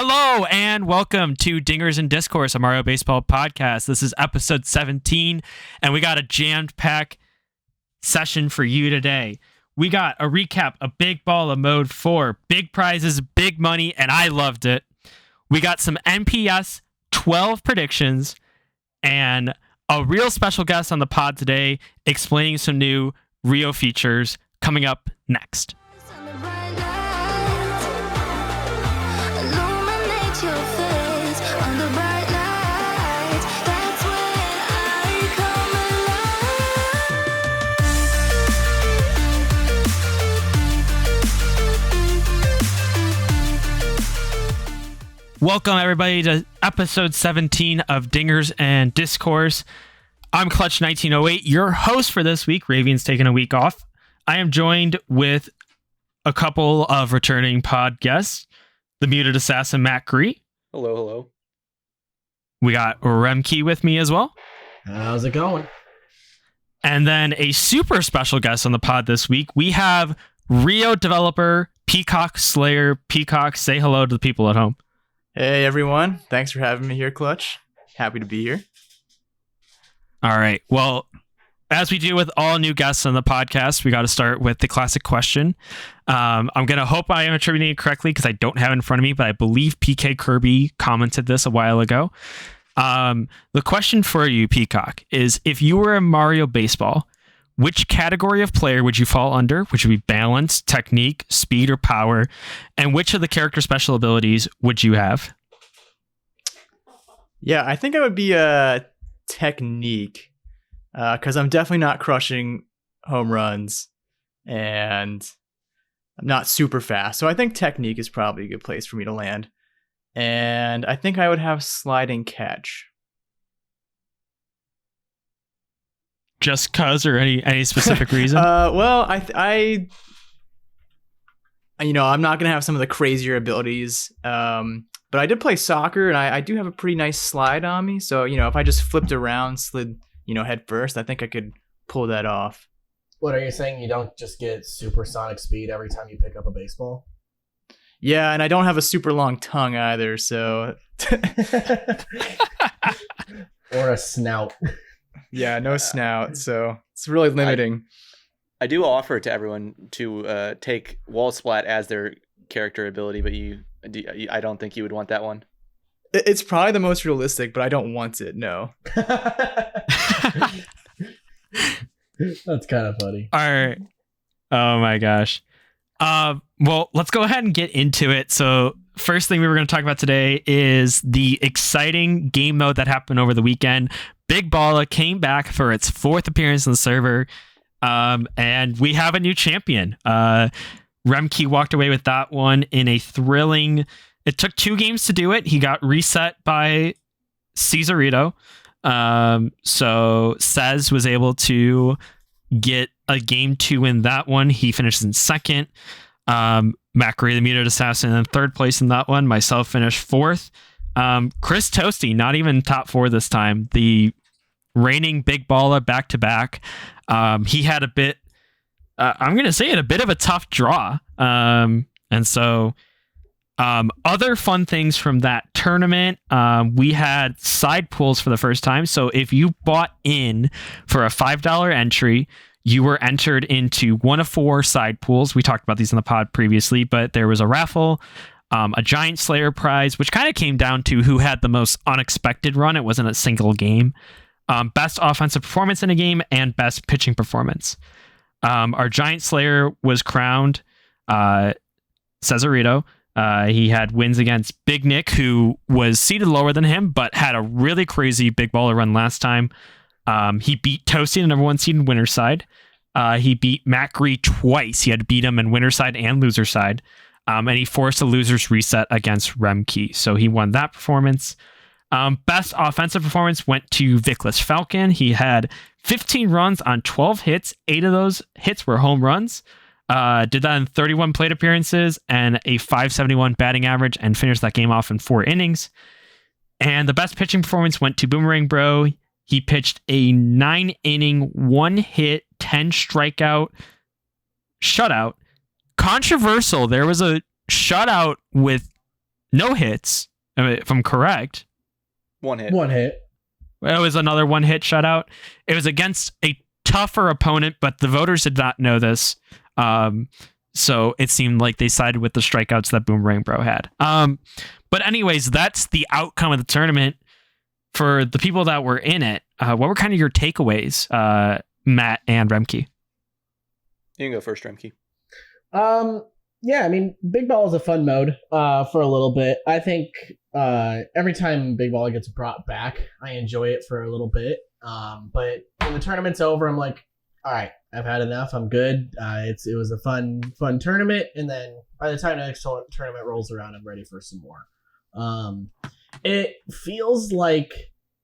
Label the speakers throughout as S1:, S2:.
S1: Hello and welcome to Dingers and Discourse, a Mario Baseball podcast. This is episode 17, and we got a jammed-packed session for you today. We got a recap of Big Balla Mode 4, big prizes, big money, and I loved it. We got some NPSS 12 predictions, and a real special guest on the pod today explaining some new Rio features coming up next. Welcome, everybody, to episode 17 of Dingers and Discourse. I'm Clutch1908, your host for this week. Raviann's taking a week off. I am joined with a couple of returning pod guests. The muted assassin, Matt Gree.
S2: Hello, hello.
S1: We got Remkey with me as well.
S3: How's it going?
S1: And then a super special guest on the pod this week. We have Rio developer PeacockSlayer. Peacock, say hello to the people at home.
S4: Hey everyone, thanks for having me here, Clutch. Happy to be here.
S1: All right. Well, as we do with all new guests on the podcast, we got to start with the classic question. I'm going to hope I am attributing it correctly because I don't have it in front of me, but I believe PK Kirby commented this a while ago. The question for you, Peacock, is if you were a Mario Baseball, which category of player would you fall under? Which would be balance, technique, speed, or power? And which of the character special abilities would you have?
S4: Yeah, I think I would be a technique because I'm definitely not crushing home runs and I'm not super fast. So I think technique is probably a good place for me to land. And I think I would have sliding catch.
S1: Just cause, or any specific reason?
S4: Well, I I'm not gonna have some of the crazier abilities. But I did play soccer, and I do have a pretty nice slide on me. So if I just flipped around, slid head first, I think I could pull that off.
S3: What are you saying? You don't just get supersonic speed every time you pick up a baseball?
S4: Yeah, and I don't have a super long tongue either. So
S3: or a snout.
S4: Yeah, no snout, so it's really limiting.
S2: I do offer to everyone to take Wall Splat as their character ability, but I don't think you would want that one.
S4: It's probably the most realistic, but I don't want it, no.
S3: That's kind of funny.
S1: All right. Oh my gosh. Well, let's go ahead and get into it. So first thing we were going to talk about today is the exciting game mode that happened over the weekend. Big Balla came back for its fourth appearance on the server, and we have a new champion. Remkey walked away with that one in a thrilling... It took 2 games to do it. He got reset by Cesarito. So Cez was able to get a game 2 in that one. He finished in second. Macri, the muted assassin, in third place in that one. Myself finished 4th. Chris Toasty, not even top 4 this time. The reigning Big Balla back-to-back. He had a bit, I'm going to say it, a bit of a tough draw. And so other fun things from that tournament, we had side pools for the first time. So if you bought in for a $5 entry, you were entered into one of 4 side pools. We talked about these in the pod previously, but there was a raffle, a Giant Slayer prize, which kind of came down to who had the most unexpected run. It wasn't a single game. Best offensive performance in a game and best pitching performance. Our Giant Slayer was crowned Cesarito. He had wins against Big Nick, who was seated lower than him, but had a really crazy Big Balla run last time. He beat Toasty, the number 1 seed in winner's side. He beat Matt Gree twice. He had to beat him in winner's side and loser's side. And he forced a loser's reset against Remkey. So he won that performance. Best offensive performance went to Vickless Falcon. He had 15 runs on 12 hits. 8 of those hits were home runs. Did that in 31 plate appearances and a .571 batting average, and finished that game off in 4 innings. And the best pitching performance went to Boomerang Bro. He pitched a 9-inning, 1-hit, 10-strikeout shutout. Controversial. There was a shutout with no hits, if I'm correct.
S2: One hit.
S3: One hit.
S1: It was another one-hit shutout. It was against a tougher opponent, but the voters did not know this. So it seemed like they sided with the strikeouts that Boomerang Bro had. But anyways, that's the outcome of the tournament. For the people that were in it, what were kind of your takeaways, Matt and Remke?
S2: You can go first, Remke.
S3: Yeah, I mean, Big Ball is a fun mode for a little bit. I think every time Big Ball gets brought back, I enjoy it for a little bit. But when the tournament's over, I'm like, all right, I've had enough. I'm good. It was a fun tournament, and then by the time the next tournament rolls around, I'm ready for some more. It feels like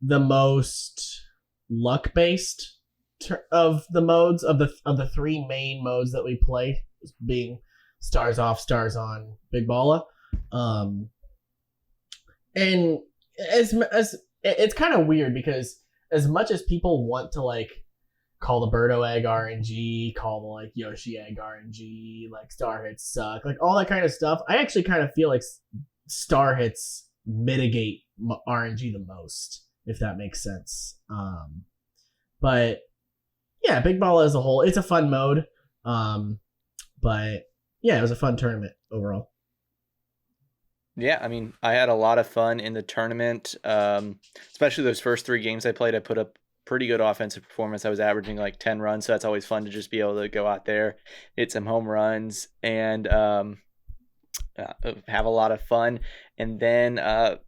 S3: the most luck-based of the modes of the three main modes that we play, being stars off, stars on, Big Balla. And as it's kind of weird because as much as people want to like call the Birdo Egg RNG, call the like Yoshi Egg RNG, like star hits suck, like all that kind of stuff, I actually kind of feel like star hits mitigate RNG the most, if that makes sense. But yeah, Big Balla as a whole, it's a fun mode. But yeah, it was a fun tournament overall.
S2: Yeah, I mean, I had a lot of fun in the tournament, especially those first 3 games I played. I put up pretty good offensive performance. I was averaging like 10 runs, so that's always fun to just be able to go out there, hit some home runs, and have a lot of fun. And then, I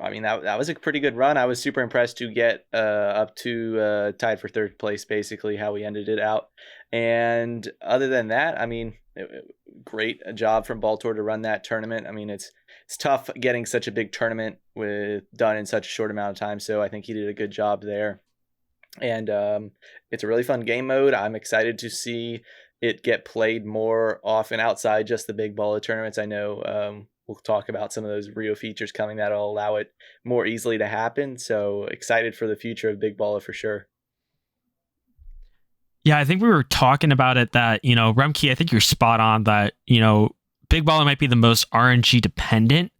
S2: mean, that was a pretty good run. I was super impressed to get up to tied for 3rd place, basically, how we ended it out. And other than that, I mean, great job from Baltor to run that tournament. I mean, it's tough getting such a big tournament done in such a short amount of time, so I think he did a good job there. And it's a really fun game mode. I'm excited to see it get played more often outside just the Big Balla tournaments. I know we'll talk about some of those Rio features coming that'll allow it more easily to happen. So excited for the future of Big Balla for sure.
S1: Yeah, I think we were talking about it that, Remke, I think you're spot on that, Big Balla might be the most RNG dependent,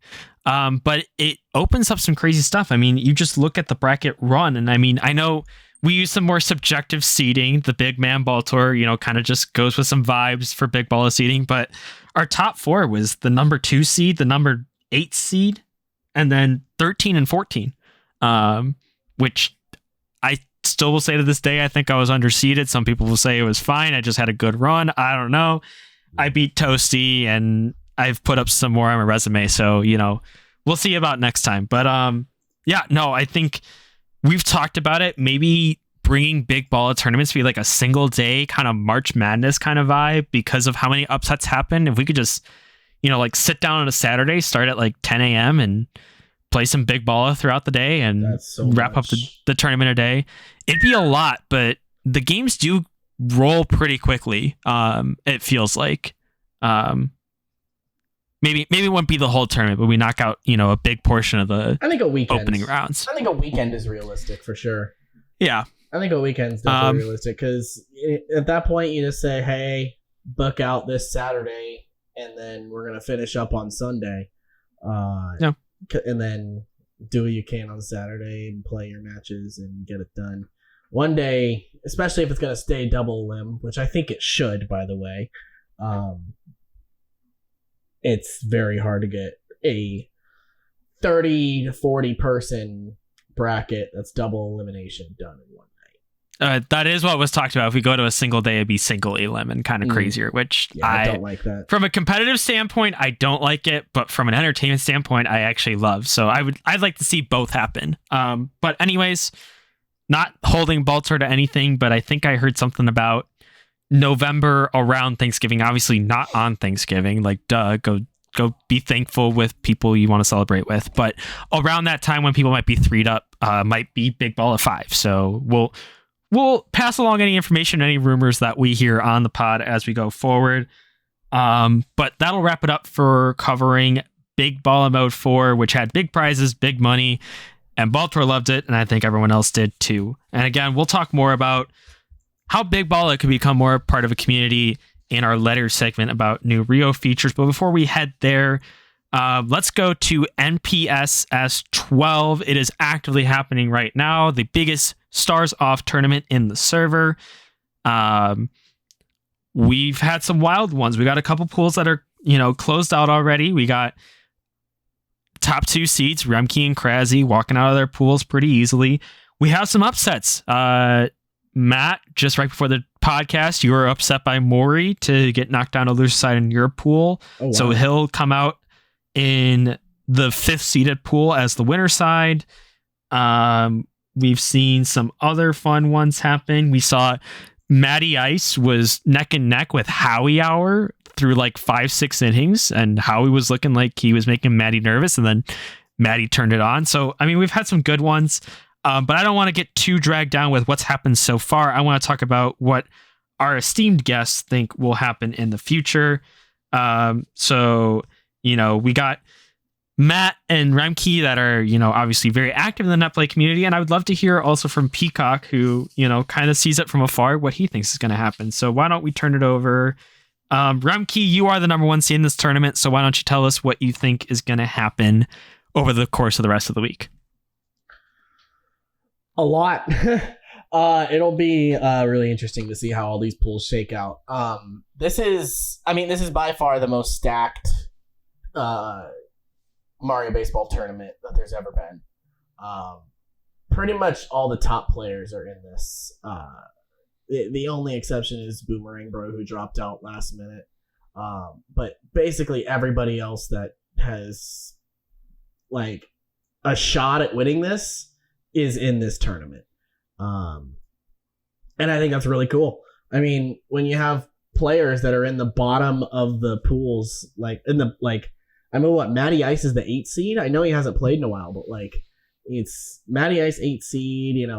S1: but it opens up some crazy stuff. I mean, you just look at the bracket run, and I mean, I know we use some more subjective seeding. The big man Baltor, kind of just goes with some vibes for Big Balla seeding, but our top 4 was the number 2 seed, the number 8 seed, and then 13 and 14, which I still will say to this day, I think I was underseeded. Some people will say it was fine. I just had a good run. I don't know. I beat Toasty, and I've put up some more on my resume. So, we'll see about next time. But yeah, no, I think we've talked about it. Maybe bringing Big Balla tournaments to be like a single day kind of March Madness kind of vibe because of how many upsets happen. If we could just, like sit down on a Saturday, start at like 10 a.m. and play some Big Balla throughout the day and wrap up the tournament a day. It'd be a lot, but the games do roll pretty quickly. It feels like maybe it won't be the whole tournament, but we knock out, a big portion of the opening rounds.
S3: I think a weekend is realistic for sure.
S1: Yeah.
S3: I think a weekend's definitely realistic because at that point you just say, hey, book out this Saturday and then we're going to finish up on Sunday.
S1: Yeah.
S3: And then do what you can on Saturday and play your matches and get it done. One day, especially if it's going to stay double limb, which I think it should, by the way, it's very hard to get a 30 to 40 person bracket that's double elimination done in one night.
S1: That is what was talked about. If we go to a single day, it'd be single elim and kind of crazier, which
S3: I don't like that.
S1: From a competitive standpoint, I don't like it, but from an entertainment standpoint, I actually love. So I'd like to see both happen. But anyways, not holding Baltor to anything, but I think I heard something about November around Thanksgiving, obviously not on Thanksgiving, like go be thankful with people you want to celebrate with, but around that time when people might be threed up, might be Big Balla 5. So we'll pass along any information, any rumors that we hear on the pod as we go forward. But that'll wrap it up for covering Big Balla Mode 4, which had big prizes, big money, and Baltor loved it, and I think everyone else did too. And again, we'll talk more about how Big Balla could become more part of a community in our letter segment about new Rio features. But before we head there, Let's go to NPSS 12. It is actively happening right now. The biggest Stars Off tournament in the server. We've had some wild ones. We got a couple pools that are, closed out already. We got top 2 seeds, Remke and Krasy, walking out of their pools pretty easily. We have some upsets. Matt, just right before the podcast, you were upset by Maury to get knocked down to loser side in your pool. Oh, wow. So he'll come out in the 5th seeded pool as the winner side. We've seen some other fun ones happen. We saw Matty Ice was neck and neck with Howie Hour through like 5-6 innings, and Howie was looking like he was making Matty nervous, and then Matty turned it on. So, I mean, we've had some good ones, but I don't want to get too dragged down with what's happened so far. I want to talk about what our esteemed guests think will happen in the future. We got Matt and Remke that are, obviously very active in the net play community. And I would love to hear also from Peacock, who, kind of sees it from afar, what he thinks is going to happen. So why don't we turn it over? Remke, you are the number 1 seed in this tournament. So why don't you tell us what you think is going to happen over the course of the rest of the week?
S3: A lot. It'll be really interesting to see how all these pools shake out. This is by far the most stacked Mario Baseball tournament that there's ever been. Pretty much all the top players are in this. The only exception is Boomerang Bro, who dropped out last minute. But basically everybody else that has like a shot at winning this is in this tournament. And I think that's really cool. I mean, when you have players that are in the bottom of the pools, Matty Ice is the 8th seed. I know he hasn't played in a while, but it's Matty Ice 8th seed,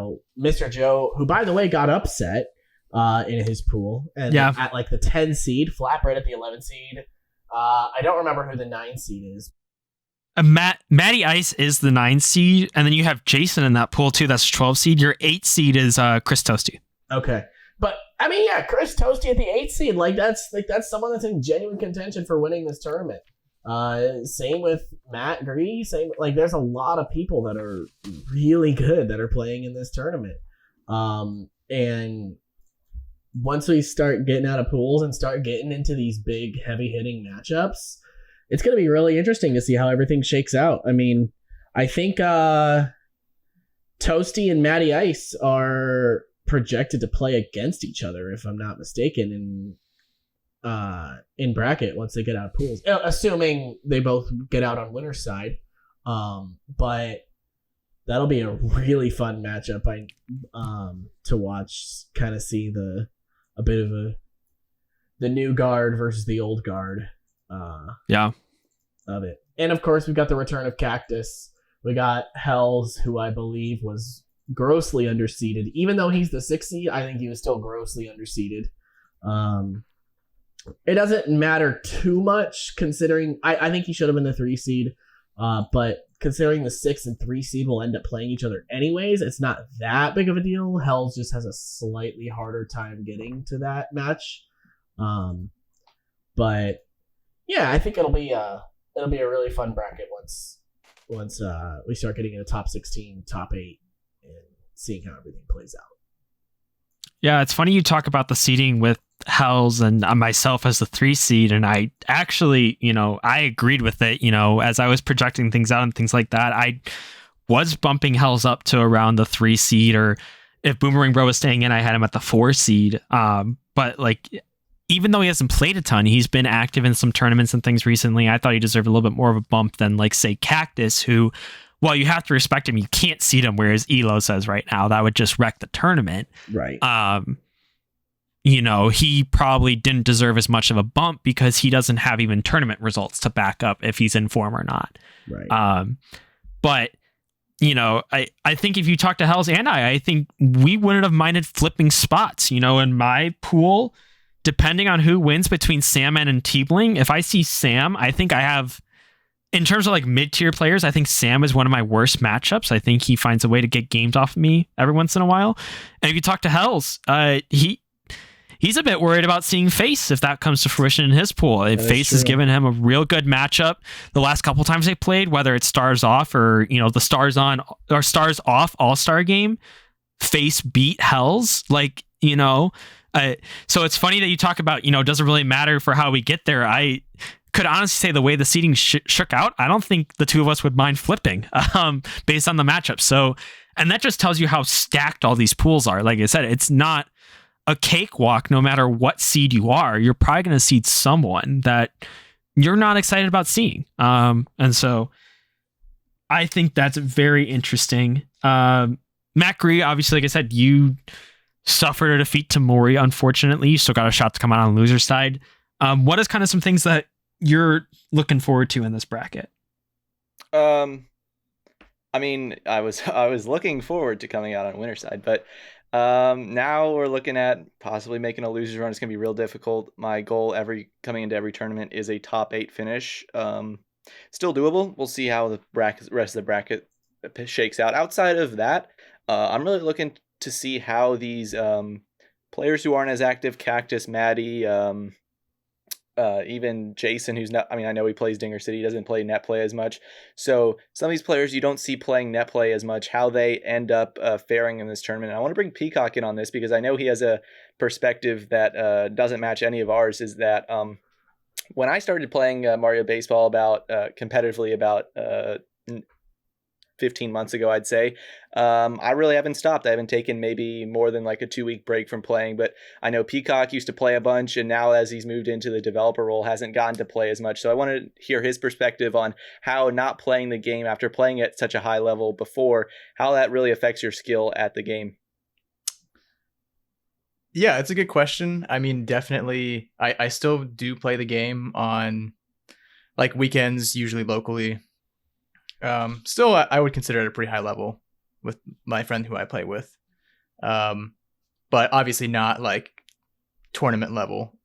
S3: Mr. Joe, who by the way got upset in his pool, and at the 10 seed, Flatbread at the 11 seed. I don't remember who the 9 seed is.
S1: Matty Ice is the 9 seed, and then you have Jason in that pool too. That's 12 seed. Your 8 seed is Chris Toasty.
S3: Okay, but I mean, Chris Toasty at the 8 seed, that's someone that's in genuine contention for winning this tournament. Same with Matt Gree. There's a lot of people that are really good that are playing in this tournament. And once we start getting out of pools and start getting into these big, heavy hitting matchups, it's going to be really interesting to see how everything shakes out. I mean, I think Toasty and Matty Ice are projected to play against each other, if I'm not mistaken, in bracket once they get out of pools, assuming they both get out on winner's side. But that'll be a really fun matchup to watch, kind of see a bit of the new guard versus the old guard of it. And of course we've got the return of Cactus. We got Hells, who I believe was grossly underseeded. Even though he's the 6th seed, I think he was still grossly underseeded. It doesn't matter too much considering I think he should have been the 3 seed, but considering the 6 and 3 seed will end up playing each other anyways, it's not that big of a deal. Hells just has a slightly harder time getting to that match. But yeah, I think it'll be a really fun bracket once we start getting into top 16, top 8, and seeing how everything plays out.
S1: Yeah, it's funny you talk about the seeding with Hells and myself as the 3 seed, and I actually, I agreed with it, as I was projecting things out and things like that. I was bumping Hells up to around the 3 seed, or if Boomerang Bro was staying in, I had him at the 4 seed. But even though he hasn't played a ton, he's been active in some tournaments and things recently. I thought he deserved a little bit more of a bump than say Cactus, who, well, you have to respect him. You can't seed him, whereas Elo says right now that would just wreck the tournament.
S3: Right.
S1: He probably didn't deserve as much of a bump because he doesn't have even tournament results to back up if he's in form or not.
S3: Right.
S1: But I think if you talk to Hells and I think we wouldn't have minded flipping spots. In my pool, depending on who wins between Sam and T-Bling, if I see Sam, I think I have, in terms of mid-tier players, I think Sam is one of my worst matchups. I think he finds a way to get games off of me every once in a while. And if you talk to Hells, he's a bit worried about seeing Face if that comes to fruition in his pool. If Face has given him a real good matchup the last couple times they played, whether it's Stars Off or, the Stars On or Stars Off All-Star game, Face beat Hells. Like, so it's funny that you talk about, it doesn't really matter for how we get there. I could honestly say the way the seeding shook out, I don't think the two of us would mind flipping based on the matchup. So, and that just tells you how stacked all these pools are. Like I said, it's not a cakewalk no matter what seed you are. You're probably going to seed someone that you're not excited about seeing. And so I think that's very interesting. Matt Gree, obviously, like I said, you suffered a defeat to Mori, unfortunately. You still got a shot to come out on the loser side. What is kind of some things that you're looking forward to in this bracket?
S2: I mean, I was looking forward to coming out on winner side, but now we're looking at possibly making a loser's run. It's going to be real difficult. My goal coming into every tournament is a top 8 finish. Still doable. We'll see how the rest of the bracket shakes out. Outside of that, I'm really looking to see how these players who aren't as active, Cactus, Maddie, even Jason, who's not, I know he plays Dinger City, he doesn't play net play as much. So some of these players you don't see playing net play as much, how they end up faring in this tournament. And I want to bring Peacock in on this because I know he has a perspective that doesn't match any of ours, is that when I started playing Mario Baseball competitively about 15 months ago, I'd say, I really haven't stopped. I haven't taken maybe more than like a 2-week break from playing, but I know Peacock used to play a bunch, and now as he's moved into the developer role, hasn't gotten to play as much. So I want to hear his perspective on how not playing the game after playing at such a high level before, how that really affects your skill at the game.
S4: Yeah, it's a good question. I mean, definitely, I still do play the game on like weekends, usually locally. Still, I would consider it a pretty high level with my friend who I play with. But obviously not like tournament level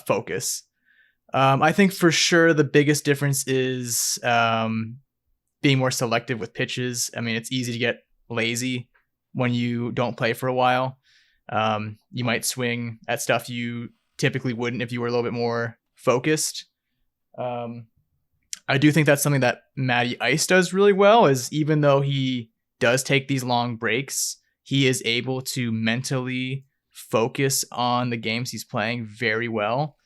S4: focus. I think for sure the biggest difference is being more selective with pitches. I mean, it's easy to get lazy when you don't play for a while. You might swing at stuff you typically wouldn't if you were a little bit more focused. I do think that's something that Matty Ice does really well, is even though he does take these long breaks, he is able to mentally focus on the games he's playing very well.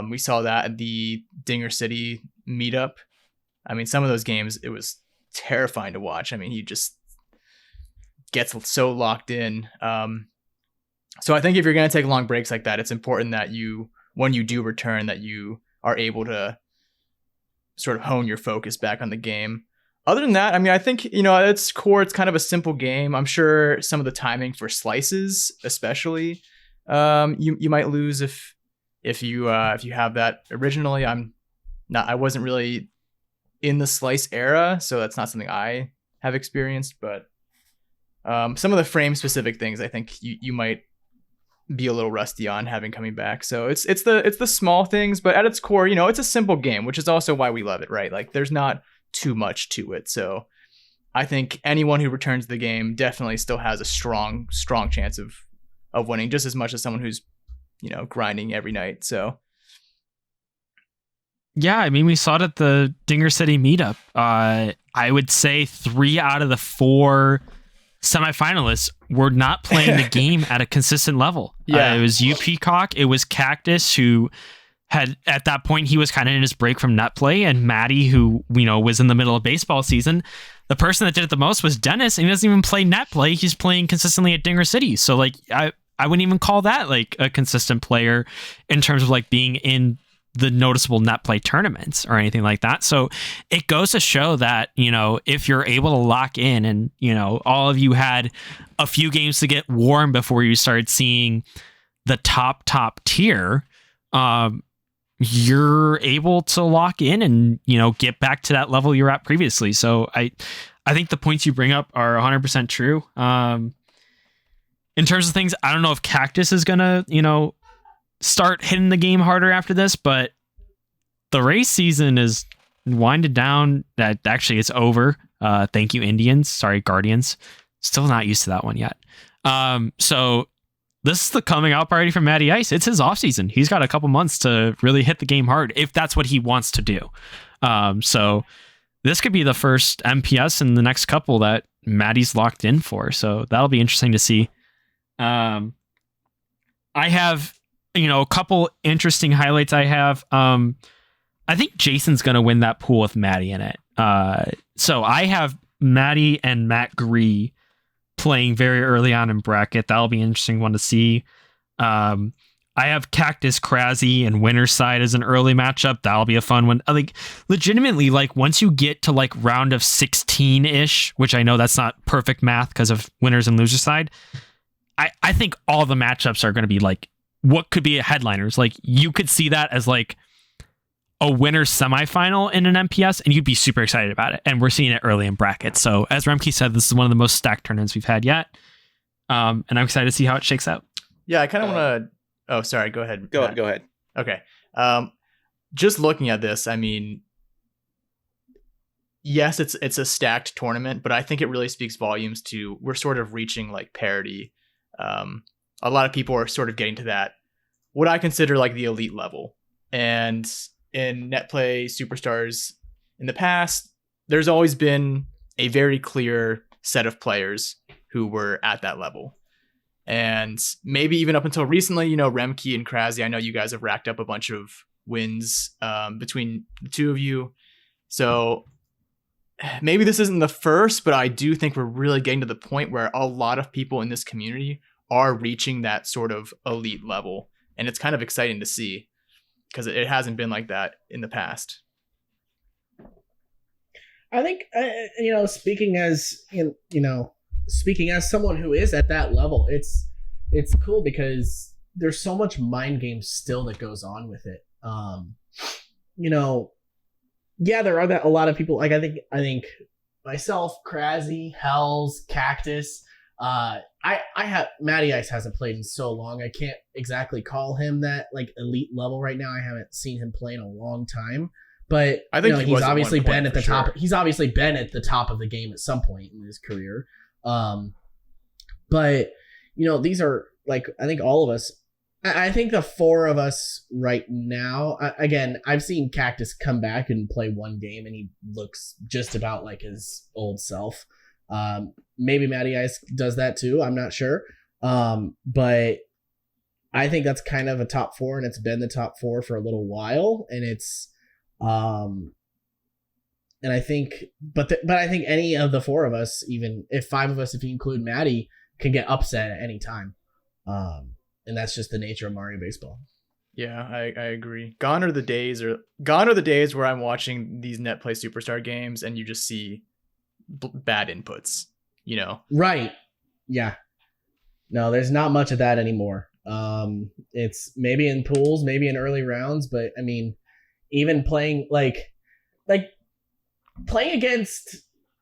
S4: We saw that at the Dinger City meetup. I mean, some of those games, it was terrifying to watch. I mean, he just gets so locked in. So I think if you're going to take long breaks like that, it's important that when you do return, that you are able to sort of hone your focus back on the game. Other than that, I mean, I think, at its core, it's kind of a simple game. I'm sure some of the timing for slices, especially, you might lose if you have that originally. I wasn't really in the slice era, so that's not something I have experienced, but some of the frame specific things I think you might be a little rusty on having coming back. So it's the small things, but at its core, it's a simple game, which is also why we love it, right? Like there's not too much to it. So I think anyone who returns to the game definitely still has a strong chance of winning, just as much as someone who's, grinding every night. So
S1: yeah, I mean, we saw it at the Dinger City meetup. I would say 3 out of the 4 semifinalists were not playing the game at a consistent level.
S4: Yeah,
S1: it was you, Peacock. It was Cactus, who had at that point he was kind of in his break from net play, and Maddie, who was in the middle of baseball season. The person that did it the most was Dennis, and he doesn't even play net play. He's playing consistently at Dinger City. So like I wouldn't even call that like a consistent player in terms of like being in the noticeable net play tournaments or anything like that. So it goes to show that, if you're able to lock in and, all of you had a few games to get warm before you started seeing the top tier, you're able to lock in and, get back to that level you're at previously. So I think the points you bring up are 100% true. In terms of things, I don't know if Cactus is going to, start hitting the game harder after this, but the race season is winded down. That actually it's over. Thank you, Indians. Sorry, Guardians. Still not used to that one yet. So this is the coming out party for Matty Ice. It's his off season. He's got a couple months to really hit the game hard if that's what he wants to do. So this could be the first MPS in the next couple that Matty's locked in for. So that'll be interesting to see. I have, a couple interesting highlights I have. I think Jason's going to win that pool with Matty in it. So I have Matty and Matt Gree playing very early on in bracket. That'll be an interesting one to see. I have Cactus Krasy and Winner's Side as an early matchup. That'll be a fun one. Like, legitimately, like, once you get to like round of 16-ish, which I know that's not perfect math because of winners and losers side, I think all the matchups are going to be like what could be headliners. Like, you could see that as like a winner's semifinal in an MPS, and you'd be super excited about it. And we're seeing it early in brackets. So as Remke said, this is one of the most stacked tournaments we've had yet. And I'm excited to see how it shakes out.
S4: Yeah, I kind of want to... Oh, sorry. Go ahead.
S2: Go ahead.
S4: Okay. Just looking at this, I mean, yes, it's a stacked tournament, but I think it really speaks volumes to we're sort of reaching like parity. A lot of people are sort of getting to that, what I consider like the elite level. And in NetPlay Superstars in the past, there's always been a very clear set of players who were at that level. And maybe even up until recently, Remke and Krasy, I know you guys have racked up a bunch of wins between the two of you. So maybe this isn't the first, but I do think we're really getting to the point where a lot of people in this community are reaching that sort of elite level. And it's kind of exciting to see because it hasn't been like that in the past.
S3: I think, speaking as someone who is at that level, it's cool because there's so much mind games still that goes on with it. There are a lot of people. Like I think myself, Krasy, Hells, Cactus. I have Matty Ice hasn't played in so long. I can't exactly call him that like elite level right now. I haven't seen him play in a long time. But
S4: I think
S3: he's obviously been at the top. He's obviously been at the top of the game at some point in his career. But these are like, I think all of us, I think the four of us right now, again, I've seen Cactus come back and play one game and he looks just about like his old self. Maybe Matty Ice does that too. I'm not sure. But I think that's kind of a top four, and it's been the top four for a little while. And it's, and I think, but I think any of the four of us, even if five of us, if you include Matty, can get upset at any time. And that's just the nature of Mario Baseball.
S4: Yeah, I agree. Gone are the days where I'm watching these NetPlay Superstar games and you just see bad inputs,
S3: Right. Yeah. No, there's not much of that anymore. It's maybe in pools, maybe in early rounds, but I mean, even playing like playing against,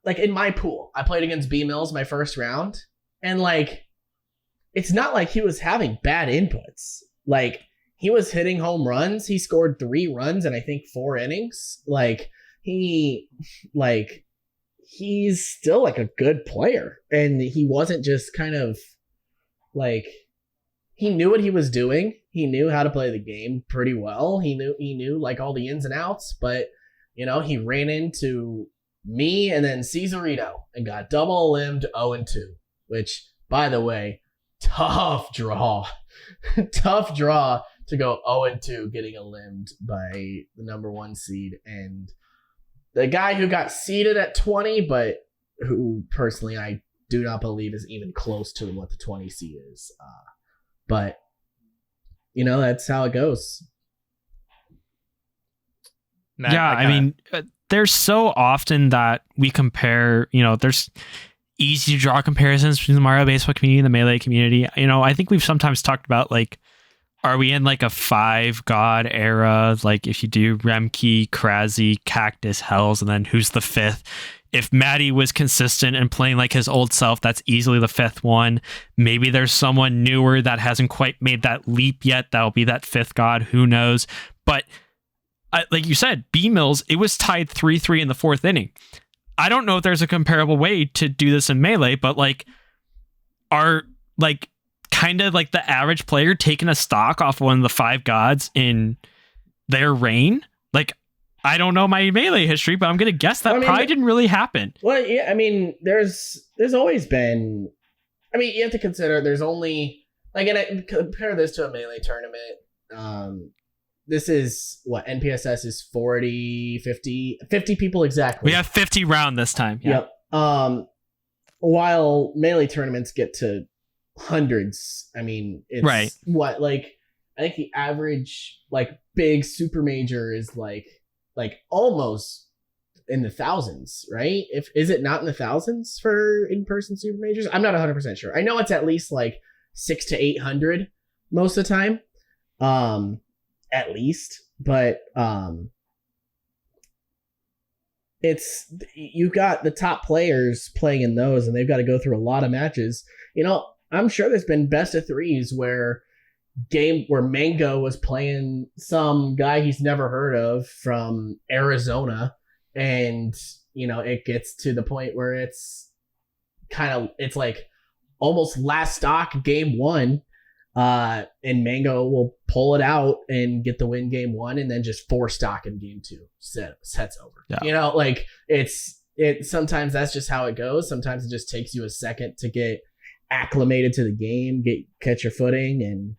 S3: like in my pool, I played against B Mills my first round, and like, it's not like he was having bad inputs. Like, he was hitting home runs. He scored 3 runs in I think 4 innings. Like, he's still like a good player, and he wasn't just kind of like, he knew what he was doing. He knew how to play the game pretty well. He knew like all the ins and outs, but he ran into me and then Cesarito and got double limbed 0-2, which, by the way, tough draw to go 0-2 getting a limbed by the number 1 seed and the guy who got seeded at 20, but who personally I do not believe is even close to what the 20 seed is. But that's how it goes.
S4: Matt,
S1: yeah, I mean, there's so often that we compare, there's easy to draw comparisons between the Mario Baseball community and the Melee community. I think we've sometimes talked about, like, are we in like a 5 god era? Like, if you do Remke, Krasy, Cactus, Hells, and then who's the 5th? If Matty was consistent and playing like his old self, that's easily the 5th one. Maybe there's someone newer that hasn't quite made that leap yet. That'll be that 5th god. Who knows? But like you said, B Mills, it was tied 3-3 in the 4th inning. I don't know if there's a comparable way to do this in Melee, but like, are like kind of like the average player taking a stock off one of the 5 gods in their reign. Like, I don't know my Melee history, but I'm going to guess that probably didn't really happen.
S3: Well, yeah, I mean, there's always been... I mean, you have to consider there's only... Like, and I compare this to a Melee tournament. This is, what, NPSS is 40, 50 people exactly.
S1: We have 50 round this time. Yeah.
S3: Yep. While Melee tournaments get to hundreds, I mean, it's
S1: right.
S3: What, like, I think the average, like, big super major is like almost in the thousands, right? Is it not in the thousands for in-person super majors? I'm not 100% sure. I know it's at least like 600 to 800 most of the time. At least, but it's, you got the top players playing in those, and they've got to go through a lot of matches. You know, I'm sure there's been best of threes where Mango was playing some guy he's never heard of from Arizona, and you know, it gets to the point where it's like almost last stock game 1. And Mango will pull it out and get the win game 1, and then just 4 stock in game 2. Sets over. Yeah. You know, like it sometimes that's just how it goes. Sometimes it just takes you a second to get acclimated to the game, catch your footing,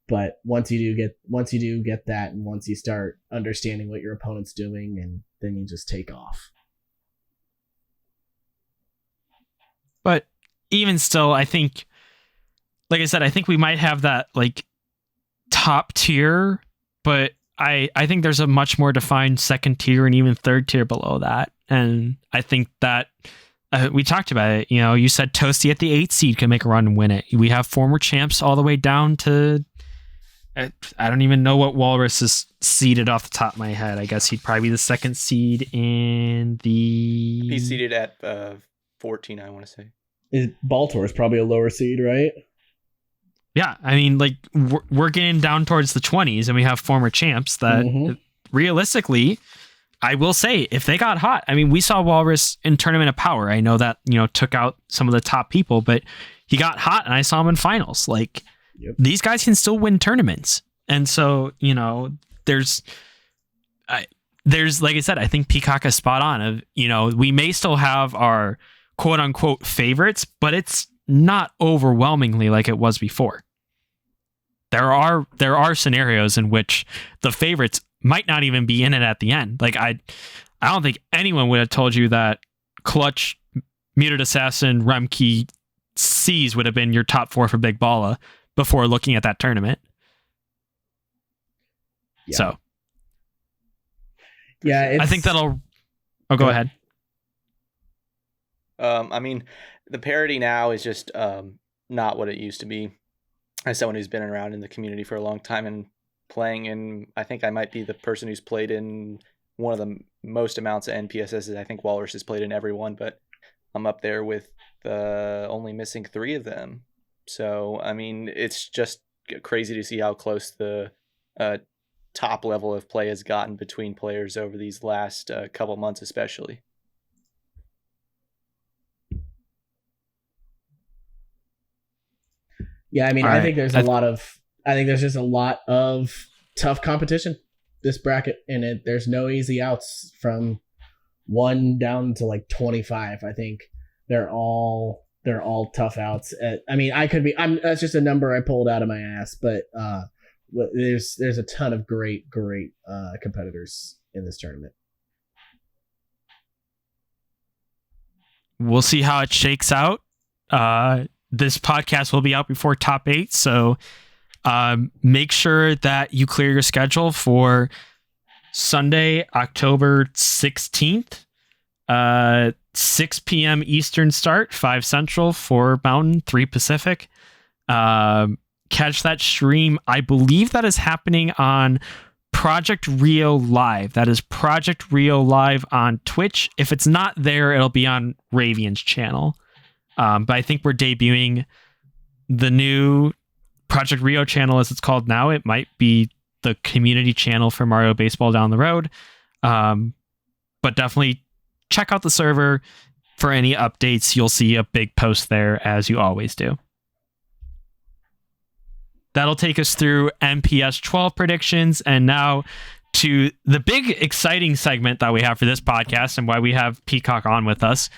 S3: but once you do get that, and once you start understanding what your opponent's doing, and then you just take off.
S1: But even still, I think, like I said, I think we might have that like top tier, but I think there's a much more defined second tier and even third tier below that. And I think that we talked about it. You know, you said Toasty at the 8 seed can make a run and win it. We have former champs all the way down to, I don't even know what Walrus is seeded off the top of my head. I guess he'd probably be the second seed in the...
S2: He's seeded at 14, I want to say.
S3: Baltimore's probably a lower seed, right?
S1: Yeah, I mean, like, we're getting down towards the 20s, and we have former champs that, realistically, I will say, if they got hot, I mean, we saw Walrus in Tournament of Power. I know that, you know, took out some of the top people, but he got hot, and I saw him in finals. Like, these guys can still win tournaments. And so, you know, there's, like I said, I think Peacock is spot on. Of, you know, we may still have our quote-unquote favorites, but it's not overwhelmingly like it was before. There are scenarios in which the favorites might not even be in it at the end. Like I don't think anyone would have told you that Clutch, Muted Assassin, Remke, C's would have been your top 4 for Big Balla before looking at that tournament. Yeah. So yeah, I think that'll... Oh, go ahead.
S2: I mean, the parity now is just not what it used to be. As someone who's been around in the community for a long time and playing in, I think I might be the person who's played in one of the most amounts of NPSSs. I think Walrus has played in every one, but I'm up there with only missing 3 of them. So, I mean, it's just crazy to see how close the top level of play has gotten between players over these last couple months, especially.
S3: Yeah, I mean, I think there's just a lot of tough competition this bracket, and there's no easy outs from 1 down to like 25. I think they're all tough outs. I mean, that's just a number I pulled out of my ass, but there's a ton of great competitors in this tournament.
S1: We'll see how it shakes out. This podcast will be out before top 8, so make sure that you clear your schedule for Sunday, October 16th, 6 p.m. Eastern start, 5 Central, 4 Mountain, 3 Pacific. Catch that stream. I believe that is happening on Project Rio Live. That is Project Rio Live on Twitch. If it's not there, it'll be on Raviann's channel. But I think we're debuting the new Project Rio channel, as it's called now. It might be the community channel for Mario Baseball down the road. But definitely check out the server for any updates. You'll see a big post there, as you always do. That'll take us through MPS 12 predictions, and now to the big exciting segment that we have for this podcast and why we have Peacock on with us.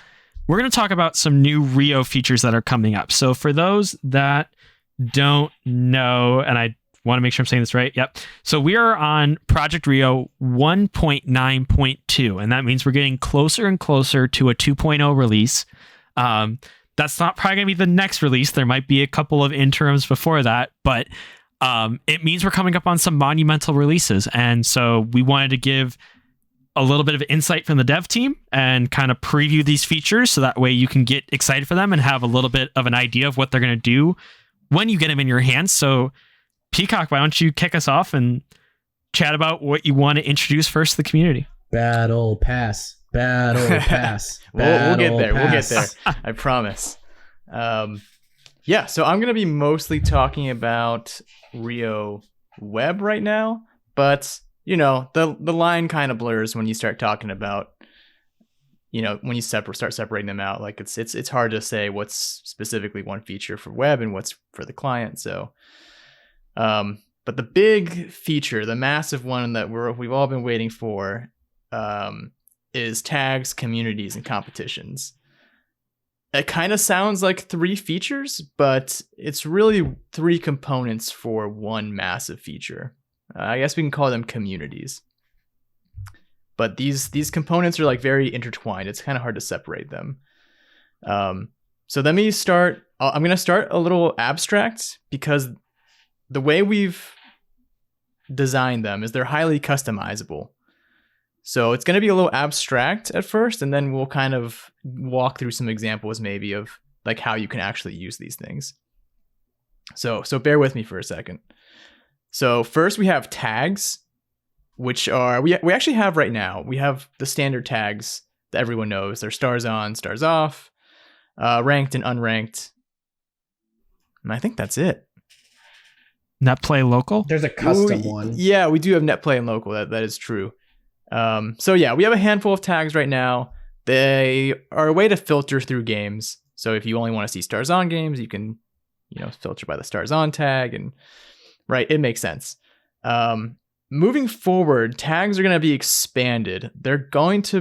S1: We're going to talk about some new Rio features that are coming up. So for those that don't know, and I want to make sure I'm saying this right. Yep. So we are on Project Rio 1.9.2, and that means we're getting closer and closer to a 2.0 release. That's not probably going to be the next release. There might be a couple of interims before that, but it means we're coming up on some monumental releases. And so we wanted to give a little bit of insight from the dev team and kind of preview these features so that way you can get excited for them and have a little bit of an idea of what they're going to do when you get them in your hands. So Peacock, why don't you kick us off and chat about what you want to introduce first to the community?
S3: Battle Pass. We'll
S4: get there. We'll get there. I promise. Yeah, so I'm going to be mostly talking about Rio Web right now, but the line kind of blurs when you start talking about, when you start separating them out. Like it's hard to say what's specifically one feature for web and what's for the client. So, but the big feature, the massive one that we've all been waiting for, is tags, communities, and competitions. It kind of sounds like 3 features, but it's really 3 components for one massive feature. I guess we can call them communities. But these components are like very intertwined. It's kind of hard to separate them. So let me start. I'm going to start a little abstract because the way we've designed them is they're highly customizable. So it's going to be a little abstract at first, and then we'll kind of walk through some examples maybe of like how you can actually use these things. So bear with me for a second. So first we have tags, which are, we actually have right now, we have the standard tags that everyone knows. They're stars on, stars off, ranked and unranked. And I think that's it.
S1: Net play local?
S3: There's a custom one.
S4: Yeah, we do have net play and local. That is true. So yeah, we have a handful of tags right now. They are a way to filter through games. So if you only want to see stars on games, you can, filter by the stars on tag, and right, it makes sense. Moving forward, tags are going to be expanded. They're going to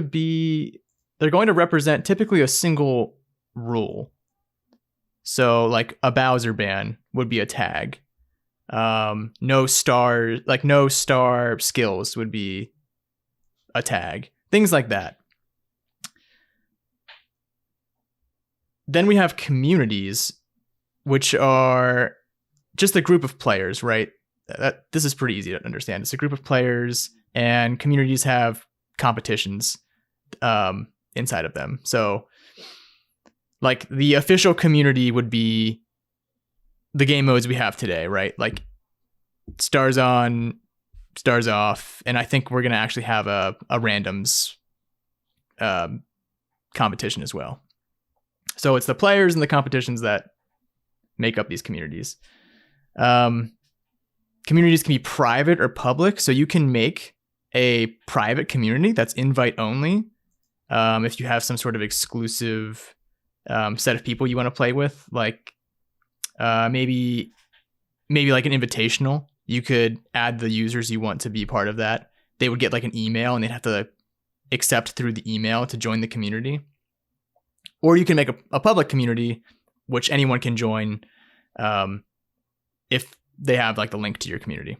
S4: represent typically a single rule. So like a Bowser ban would be a tag. No star skills would be a tag, things like that. Then we have communities, which are just a group of players, right? This is pretty easy to understand. It's a group of players, and communities have competitions inside of them. So like the official community would be the game modes we have today, right? Like stars on, stars off, and I think we're going to actually have a randoms competition as well. So it's the players and the competitions that make up these communities. Communities can be private or public, so you can make a private community that's invite only. If you have some sort of exclusive set of people you want to play with, like maybe like an invitational. You could add the users you want to be part of that. They would get like an email, and they'd have to accept through the email to join the community. Or you can make a public community, which anyone can join if they have like the link to your community.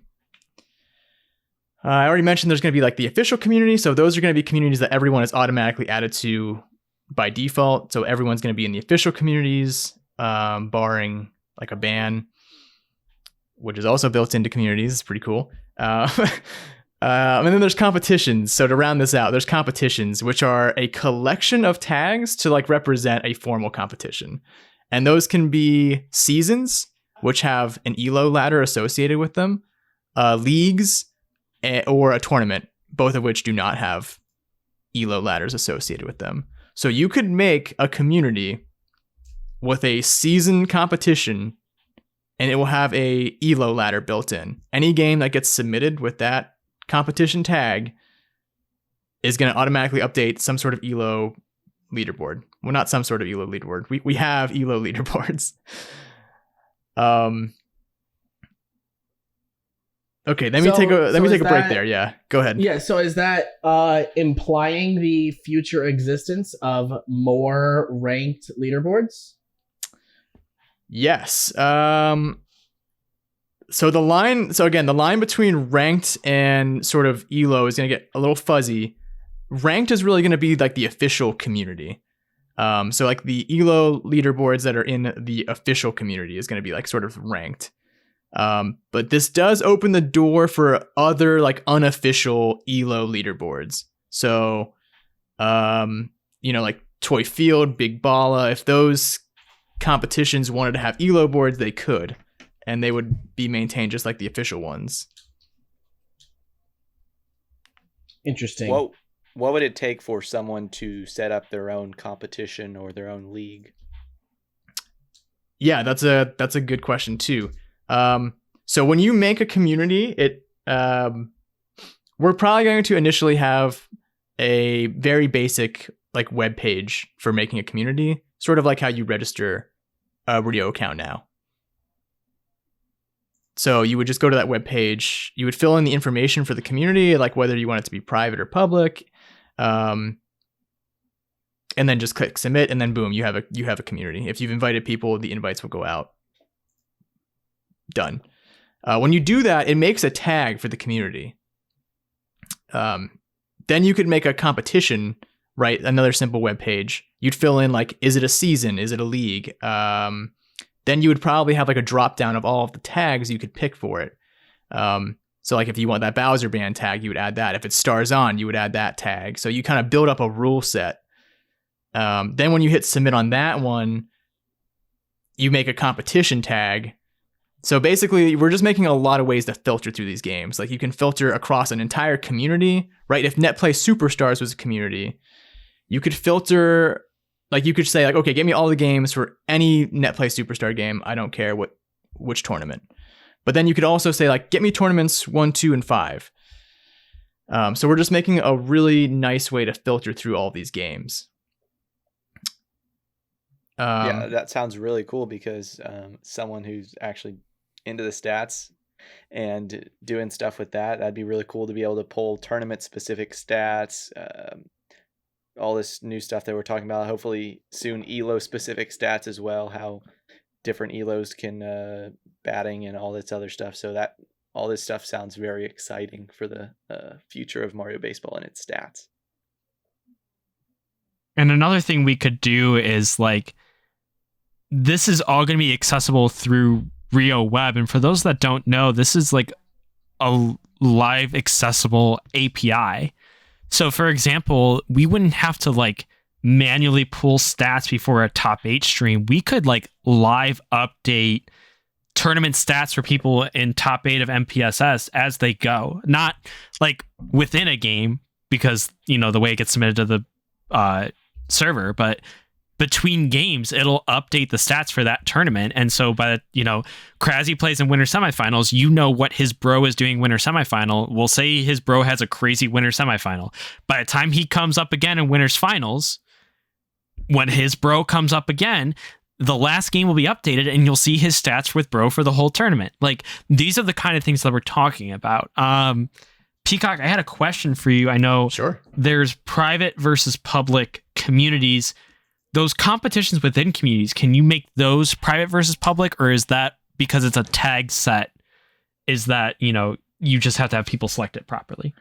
S4: I already mentioned there's going to be like the official community. So those are going to be communities that everyone is automatically added to by default. So everyone's going to be in the official communities, barring like a ban, which is also built into communities. It's pretty cool. And then there's competitions. So to round this out, there's competitions, which are a collection of tags to like represent a formal competition. And those can be seasons, which have an ELO ladder associated with them, leagues, or a tournament, both of which do not have ELO ladders associated with them. So you could make a community with a season competition, and it will have a ELO ladder built in. Any game that gets submitted with that competition tag is going to automatically update some sort of ELO leaderboard. Well, not some sort of ELO leaderboard. We have ELO leaderboards. Okay, let me take a break there. Yeah, go ahead.
S3: Yeah, so is that implying the future existence of more ranked leaderboards?
S4: Yes. So the line between ranked and sort of elo is going to get a little fuzzy. Ranked is really going to be like the official community. So like the elo leaderboards that are in the official community is going to be like sort of ranked. But this does open the door for other like unofficial elo leaderboards. So, like Toy Field, Big Balla, if those competitions wanted to have elo boards, they could, and they would be maintained just like the official ones.
S3: Interesting.
S2: What would it take for someone to set up their own competition or their own league?
S4: Yeah, that's a good question too. So when you make a community, we're probably going to initially have a very basic like web page for making a community, sort of like how you register a Rio account now. So you would just go to that web page, you would fill in the information for the community, like whether you want it to be private or public, and then just click submit, and then boom, you have a community. If you've invited people, the invites will go out. Done. When you do that, it makes a tag for the community. Then you could make a competition, right? Another simple web page. You'd fill in like, is it a season? Is it a league? Then you would probably have like a drop down of all of the tags you could pick for it. So like if you want that Bowser Band tag, you would add that. If it's Stars On, you would add that tag. So you kind of build up a rule set. Then when you hit submit on that one, you make a competition tag. So basically, we're just making a lot of ways to filter through these games. Like you can filter across an entire community, right? If NetPlay Superstars was a community, you could filter, like you could say like, okay, give me all the games for any NetPlay Superstar game. I don't care which tournament. But then you could also say like, get me tournaments 1, 2, and 5. So we're just making a really nice way to filter through all these games.
S2: Yeah, that sounds really cool because someone who's actually into the stats and doing stuff with that'd be really cool to be able to pull tournament specific stats, all this new stuff that we're talking about. Hopefully soon elo specific stats as well, how different elos can batting and all this other stuff. So that all this stuff sounds very exciting for the future of Mario Baseball and its stats.
S1: And another thing we could do is like, this is all going to be accessible through Rio Web. And for those that don't know, this is like a live accessible API. So for example, we wouldn't have to like manually pull stats before a top 8 stream. We could like live update tournament stats for people in top 8 of MPSS as they go, not like within a game because, the way it gets submitted to the server, but between games, it'll update the stats for that tournament. And so by Krasy plays in winter semifinals, what his bro is doing winter semifinal. We'll say his bro has a crazy winter semifinal. By the time he comes up again in winter's finals, when his bro comes up again, the last game will be updated and you'll see his stats with bro for the whole tournament. Like these are the kind of things that we're talking about. Peacock, I had a question for you. I know there's private versus public communities. Those competitions within communities, can you make those private versus public, or is that because it's a tag set? Is that, you just have to have people select it properly?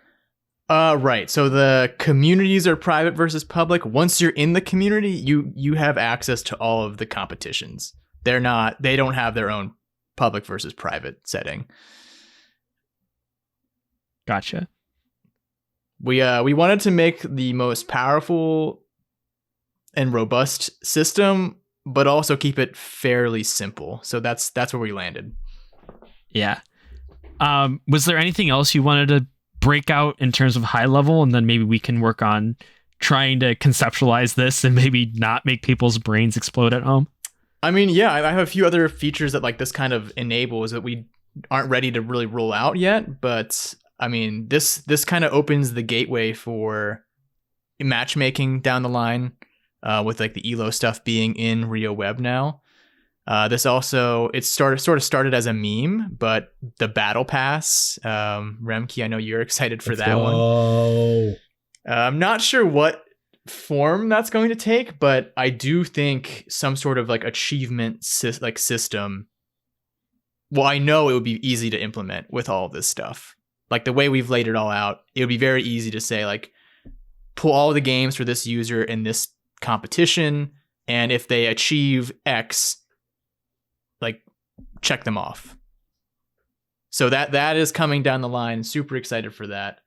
S4: Right. So the communities are private versus public. Once you're in the community, you have access to all of the competitions. They don't have their own public versus private setting.
S1: Gotcha.
S4: We wanted to make the most powerful and robust system, but also keep it fairly simple. So that's where we landed.
S1: Yeah. Was there anything else you wanted to break out in terms of high level, and then maybe we can work on trying to conceptualize this and maybe not make people's brains explode at home?
S4: I mean, yeah, I have a few other features that like this kind of enables that we aren't ready to really roll out yet, but I mean, this kind of opens the gateway for matchmaking down the line. With like the elo stuff being in Rio Web now. This also, it sort of started as a meme, but the battle pass, Remke, I know you're excited for that one. I'm not sure what form that's going to take, but I do think some sort of like achievement system. Well, I know it would be easy to implement with all of this stuff. Like the way we've laid it all out, it would be very easy to say like, pull all the games for this user in this competition, and if they achieve X, like check them off. So that is coming down the line. Super excited for that.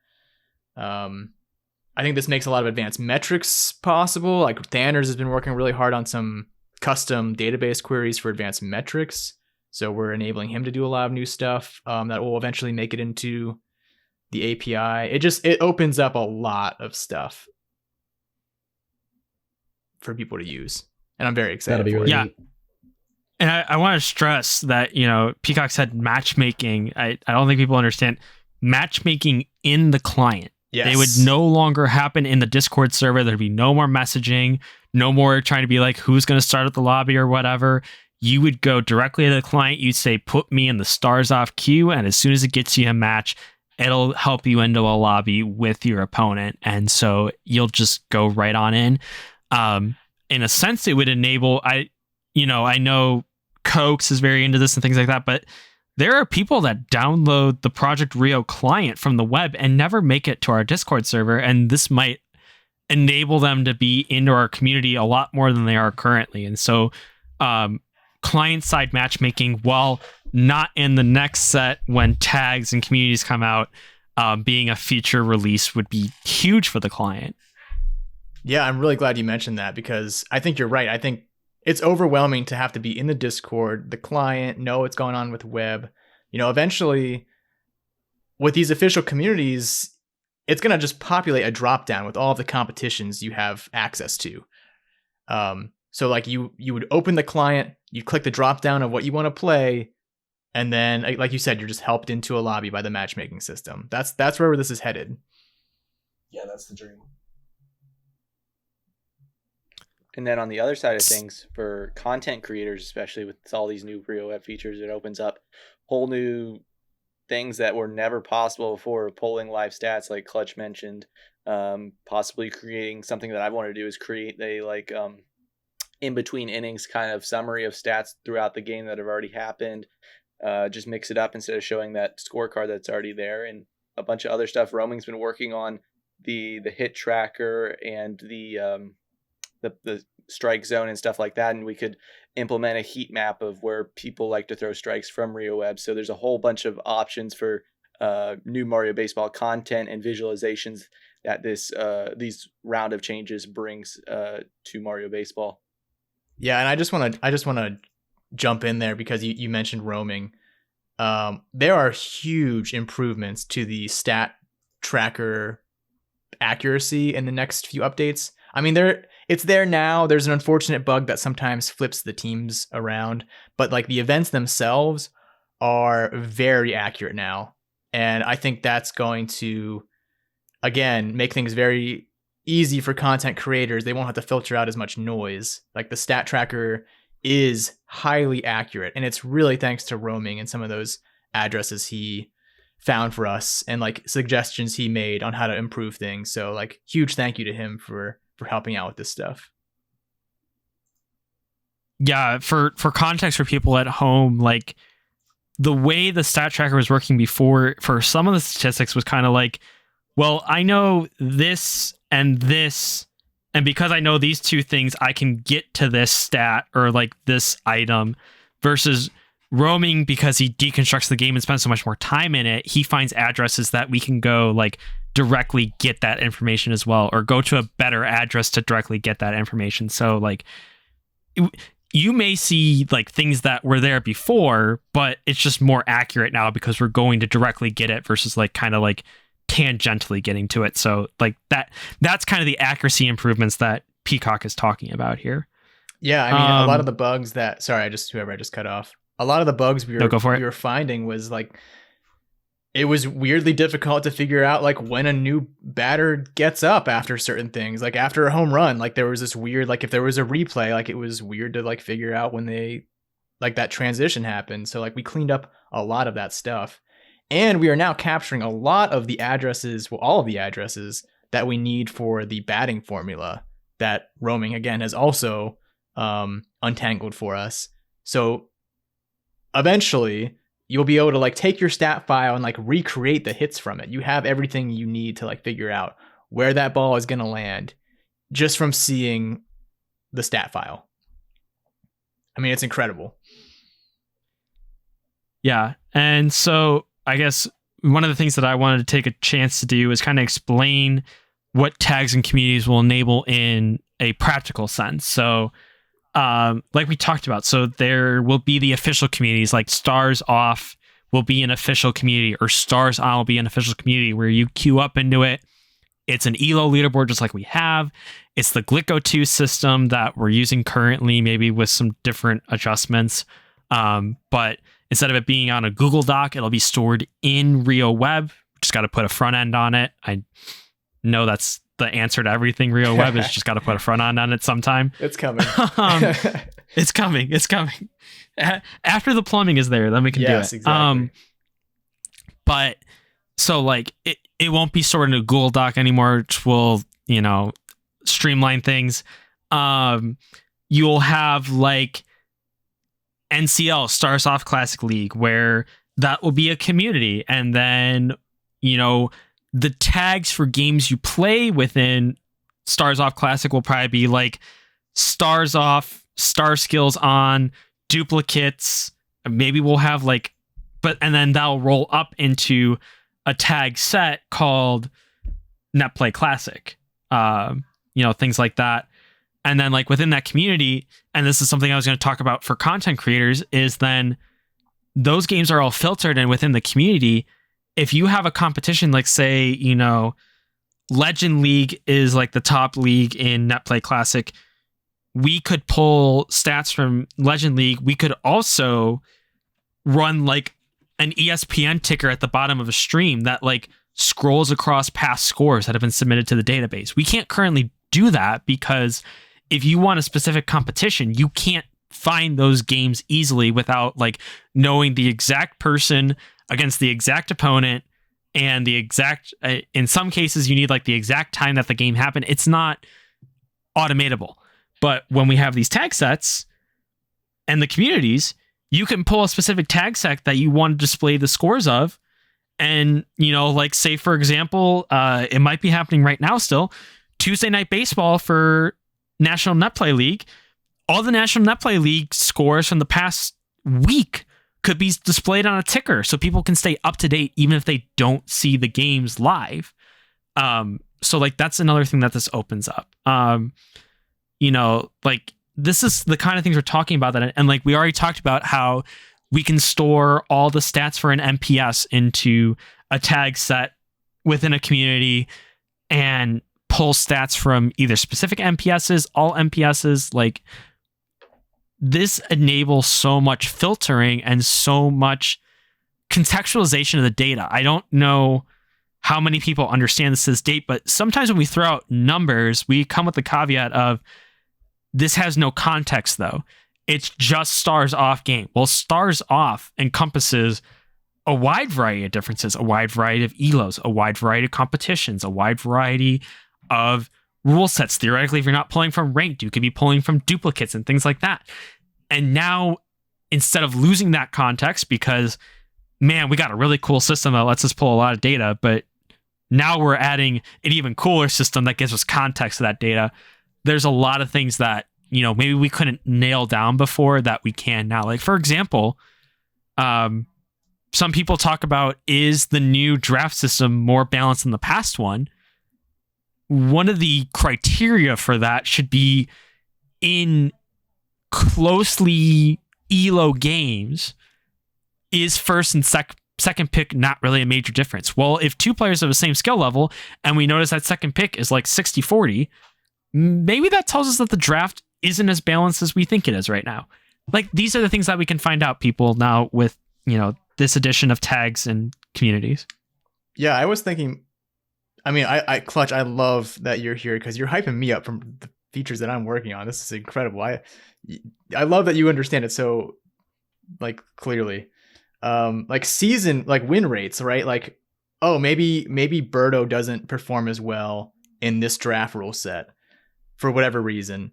S4: I think this makes a lot of advanced metrics possible. Like Thanders has been working really hard on some custom database queries for advanced metrics. So we're enabling him to do a lot of new stuff that will eventually make it into the API. It opens up a lot of stuff for people to use. And I'm very excited for it.
S1: Yeah. And I want to stress that, Peacock said matchmaking. I don't think people understand matchmaking in the client.
S4: Yes.
S1: They would no longer happen in the Discord server. There'd be no more messaging, no more trying to be like, who's going to start at the lobby or whatever. You would go directly to the client. You'd say, put me in the stars off queue. And as soon as it gets you a match, it'll help you into a lobby with your opponent. And so you'll just go right on in. In a sense, it would enable, I know Cokes is very into this and things like that, but there are people that download the Project Rio client from the web and never make it to our Discord server. And this might enable them to be into our community a lot more than they are currently. And so client-side matchmaking, while not in the next set when tags and communities come out, being a feature release would be huge for the client.
S4: Yeah, I'm really glad you mentioned that because I think you're right. I think it's overwhelming to have to be in the Discord, the client, know what's going on with web. Eventually, with these official communities, it's going to just populate a drop-down with all of the competitions you have access to. So like you would open the client, you click the drop-down of what you want to play, and then, like you said, you're just helped into a lobby by the matchmaking system. That's where this is headed.
S3: Yeah, that's the dream.
S2: And then on the other side of things, for content creators, especially with all these new Rio web features, it opens up whole new things that were never possible before. Polling live stats, like Clutch mentioned, possibly creating something that I want to do is create a in between innings kind of summary of stats throughout the game that have already happened. Just mix it up instead of showing that scorecard that's already there, and a bunch of other stuff. Roaming's been working on the hit tracker and the strike zone and stuff like that, and we could implement a heat map of where people like to throw strikes from Rio Web. So there's a whole bunch of options for new Mario Baseball content and visualizations that these round of changes brings to Mario Baseball.
S4: Yeah, and I just want to jump in there because you mentioned roaming. There are huge improvements to the stat tracker accuracy in the next few updates. I mean, it's there now. There's an unfortunate bug that sometimes flips the teams around, but like the events themselves are very accurate now. And I think that's going to, again, make things very easy for content creators. They won't have to filter out as much noise. Like the stat tracker is highly accurate, and it's really thanks to roaming and some of those addresses he found for us and like suggestions he made on how to improve things. So like huge thank you to him for helping out with this stuff.
S1: Yeah, for context for people at home, like the way the stat tracker was working before for some of the statistics was kind of like, well, I know this, and because I know these two things, I can get to this stat or like this item, versus roaming, because he deconstructs the game and spends so much more time in it. He finds addresses that we can go like directly get that information as well, or go to a better address to directly get that information. So like you may see like things that were there before, but it's just more accurate now because we're going to directly get it versus like kind of like tangentially getting to it. So like that's kind of the accuracy improvements that Peacock is talking about here.
S4: Yeah, I mean, a lot of the bugs that I just cut off. A lot of the bugs we were finding was like, it was weirdly difficult to figure out like when a new batter gets up after certain things, like after a home run. Like there was this weird, like if there was a replay, like it was weird to like figure out when they like that transition happened. So like we cleaned up a lot of that stuff, and we are now capturing a lot of the addresses, well, all of the addresses that we need for the batting formula that roaming again has also untangled for us. So eventually you'll be able to like take your stat file and like recreate the hits from it. You have everything you need to like figure out where that ball is going to land just from seeing the stat file. I mean, it's incredible.
S1: Yeah. And so I guess one of the things that I wanted to take a chance to do is kind of explain what tags and communities will enable in a practical sense. So like we talked about, so there will be the official communities, like Stars Off will be an official community, or Stars On will be an official community where you queue up into it. It's an ELO leaderboard just like we have. It's the Glicko 2 system that we're using currently, maybe with some different adjustments. But instead of it being on a Google Doc, it'll be stored in Rio Web. Just got to put a front end on it. I know that's the answer to everything. Rio Web is just got to put a front end on it sometime.
S4: It's coming.
S1: It's coming. It's coming. After the plumbing is there, then we can do it.
S4: Exactly.
S1: But so like it won't be stored in a Google Doc anymore, which will, streamline things. You'll have like NCL, Stars Off Classic League, where that will be a community. And then, the tags for games you play within Stars Off Classic will probably be like Stars Off, Star Skills On, duplicates. Maybe we'll have and then that'll roll up into a tag set called Netplay Classic. Things like that. And then like within that community, and this is something I was going to talk about for content creators, is then those games are all filtered, and within the community, if you have a competition, like say, Legend League is like the top league in Netplay Classic, we could pull stats from Legend League. We could also run like an ESPN ticker at the bottom of a stream that like scrolls across past scores that have been submitted to the database. We can't currently do that because if you want a specific competition, you can't find those games easily without like knowing the exact person against the exact opponent and the exact, in some cases you need like the exact time that the game happened. It's not automatable. But when we have these tag sets and the communities, you can pull a specific tag set that you want to display the scores of. And, like say, for example, it might be happening right now still, Tuesday Night Baseball for National Netplay League. All the National Netplay League scores from the past week could be displayed on a ticker so people can stay up to date even if they don't see the games live. So like that's another thing that this opens up. Like this is the kind of things we're talking about and like we already talked about how we can store all the stats for an MPS into a tag set within a community and pull stats from either specific MPSs, all MPSs. Like this enables so much filtering and so much contextualization of the data. I don't know how many people understand this to this date, but sometimes when we throw out numbers, we come with the caveat of this has no context though. It's just Stars Off game. Well, Stars Off encompasses a wide variety of differences, a wide variety of ELOs, a wide variety of competitions, a wide variety of rule sets. Theoretically, if you're not pulling from ranked, you could be pulling from duplicates and things like that. And now, instead of losing that context, because, man, we got a really cool system that lets us pull a lot of data, but now we're adding an even cooler system that gives us context to that data. There's a lot of things that, maybe we couldn't nail down before that we can now. Like, for example, some people talk about, is the new draft system more balanced than the past one? One of the criteria for that should be in closely ELO games, is first and second pick not really a major difference? Well, if two players have the same skill level and we notice that second pick is like 60-40, maybe that tells us that the draft isn't as balanced as we think it is right now. Like these are the things that we can find out, people, now with, this addition of tags and communities.
S4: Yeah, I was thinking, I mean, I Clutch, I love that you're here because you're hyping me up from the features that I'm working on. This is incredible. I love that you understand it so like clearly. Like season, like win rates, right? Like, oh, maybe Birdo doesn't perform as well in this draft rule set for whatever reason.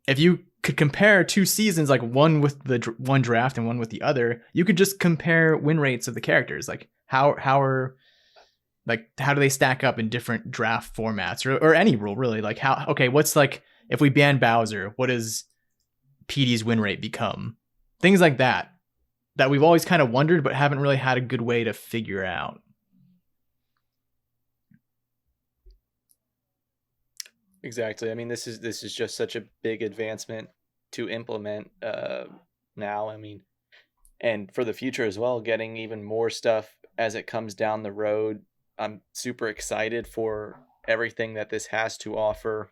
S4: If you could compare 2 seasons, like one with the one draft and one with the other, you could just compare win rates of the characters. Like how do they stack up in different draft formats or any rule really? Like what's like, if we ban Bowser, what does PD's win rate become? Things like that we've always kind of wondered, but haven't really had a good way to figure out.
S2: Exactly. I mean, this is just such a big advancement to implement now. I mean, and for the future as well, getting even more stuff as it comes down the road. I'm super excited for everything that this has to offer,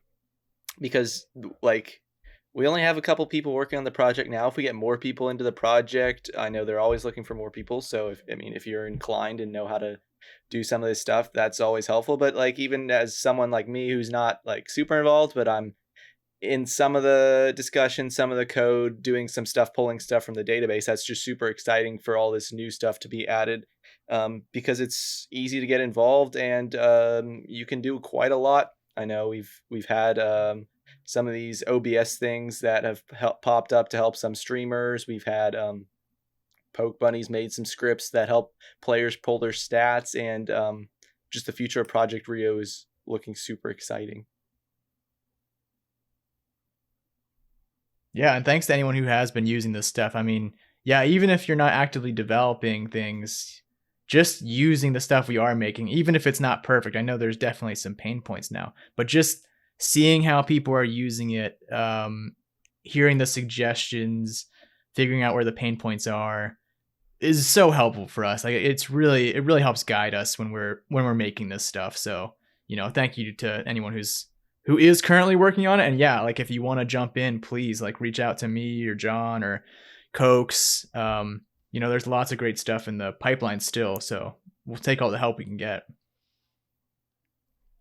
S2: because like we only have a couple people working on the project now. If we get more people into the project, I know they're always looking for more people. So if you're inclined and know how to do some of this stuff, that's always helpful. But like, even as someone like me who's not like super involved, but I'm in some of the discussion, some of the code, doing some stuff, pulling stuff from the database, that's just super exciting for all this new stuff to be added, because it's easy to get involved, and you can do quite a lot. I know we've had some of these OBS things that have popped up to help some streamers. We've had Poke Bunnies made some scripts that help players pull their stats, and just the future of Project Rio is looking super exciting.
S4: Yeah, and thanks to anyone who has been using this stuff. I mean, yeah, even if you're not actively developing things, just using the stuff we are making, even if it's not perfect, I know there's definitely some pain points now, but just seeing how people are using it, hearing the suggestions, figuring out where the pain points are, is so helpful for us. Like it really helps guide us when we're making this stuff. So, thank you to anyone who is currently working on it. And yeah, like if you want to jump in, please like reach out to me or John or Cokes. There's lots of great stuff in the pipeline still, so we'll take all the help we can get.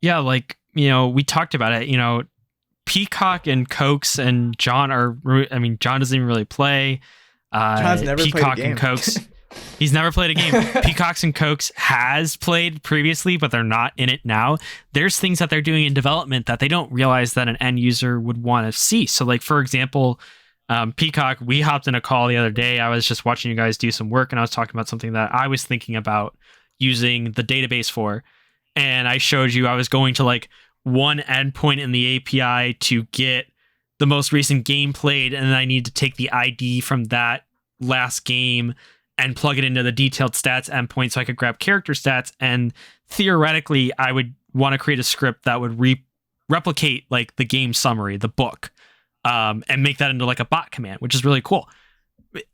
S1: Yeah, like, we talked about it, Peacock and Cokes and John John doesn't even really play.
S4: John's never
S1: Peacock
S4: played a game.
S1: And Cokes, he's never played a game. Peacocks and Cokes has played previously, but they're not in it now. There's things that they're doing in development that they don't realize that an end user would want to see. So like, for example, Peacock, we hopped in a call the other day. I was just watching you guys do some work, and I was talking about something that I was thinking about using the database for. And I showed you I was going to like one endpoint in the API to get the most recent game played, and then I need to take the ID from that last game and plug it into the detailed stats endpoint so I could grab character stats. And theoretically, I would want to create a script that would replicate like the game summary, the book, and make that into like a bot command, which is really cool.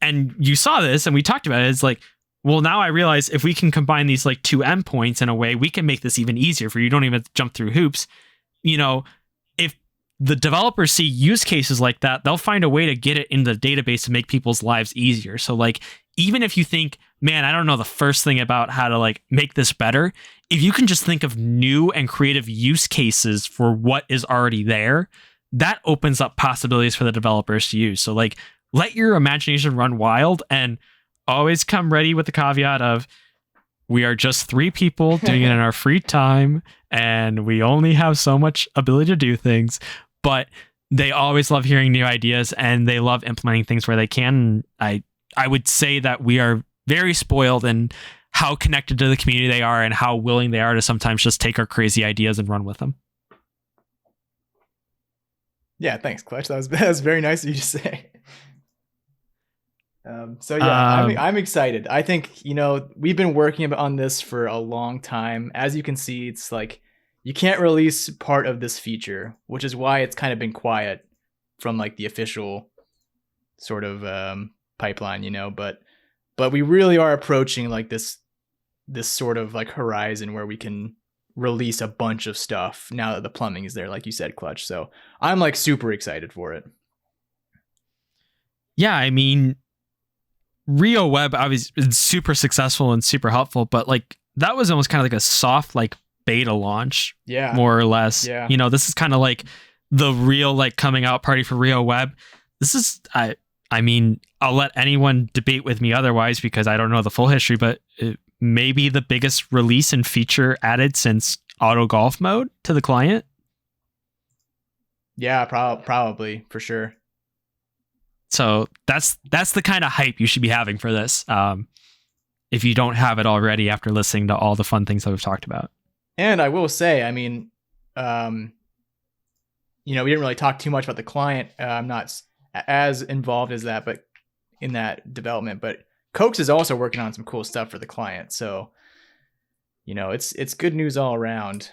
S1: And you saw this and we talked about it. It's like, well, now I realize if we can combine these like 2 endpoints in a way, we can make this even easier for you. Don't even have to jump through hoops. If the developers see use cases like that, they'll find a way to get it in the database to make people's lives easier. So like, even if you think, man, I don't know the first thing about how to like make this better, if you can just think of new and creative use cases for what is already there, that opens up possibilities for the developers to use. So like, let your imagination run wild, and always come ready with the caveat of, we are just 3 people doing it in our free time, and we only have so much ability to do things, but they always love hearing new ideas and they love implementing things where they can. I would say that we are very spoiled in how connected to the community they are and how willing they are to sometimes just take our crazy ideas and run with them.
S4: Yeah, thanks, Clutch. That was very nice of you to say. So yeah, I'm excited. I think, we've been working on this for a long time. As you can see, it's like you can't release part of this feature, which is why it's kind of been quiet from like the official sort of pipeline, but we really are approaching like this sort of like horizon where we can release a bunch of stuff now that the plumbing is there, like you said, Clutch. So I'm like super excited for it.
S1: Yeah, I mean, Rio Web obviously is super successful and super helpful, but like that was almost kind of like a soft like beta launch, more or less. This is kind of like the real like coming out party for Rio Web. This is I mean, I'll let anyone debate with me otherwise because I don't know the full history, but it may be the biggest release and feature added since auto golf mode to the client.
S4: Yeah, probably for sure.
S1: So that's the kind of hype you should be having for this. If you don't have it already after listening to all the fun things that we've talked about.
S4: And I will say, I mean, we didn't really talk too much about the client. I'm not as involved as that, but in that development. But Cokes is also working on some cool stuff for the client. So, it's good news all around.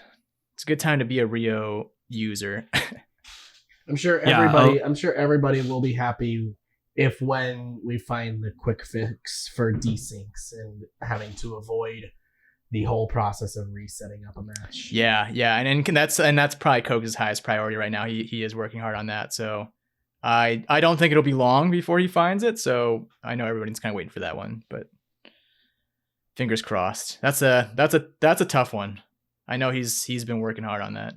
S4: It's a good time to be a Rio user.
S3: I'm sure everybody will be happy when we find the quick fix for desyncs and having to avoid the whole process of resetting up a match.
S4: Yeah, and that's probably Cokes' highest priority right now. He is working hard on that. So I don't think it'll be long before he finds it. So I know everybody's kind of waiting for that one, but fingers crossed. That's a tough one. I know he's been working hard on that.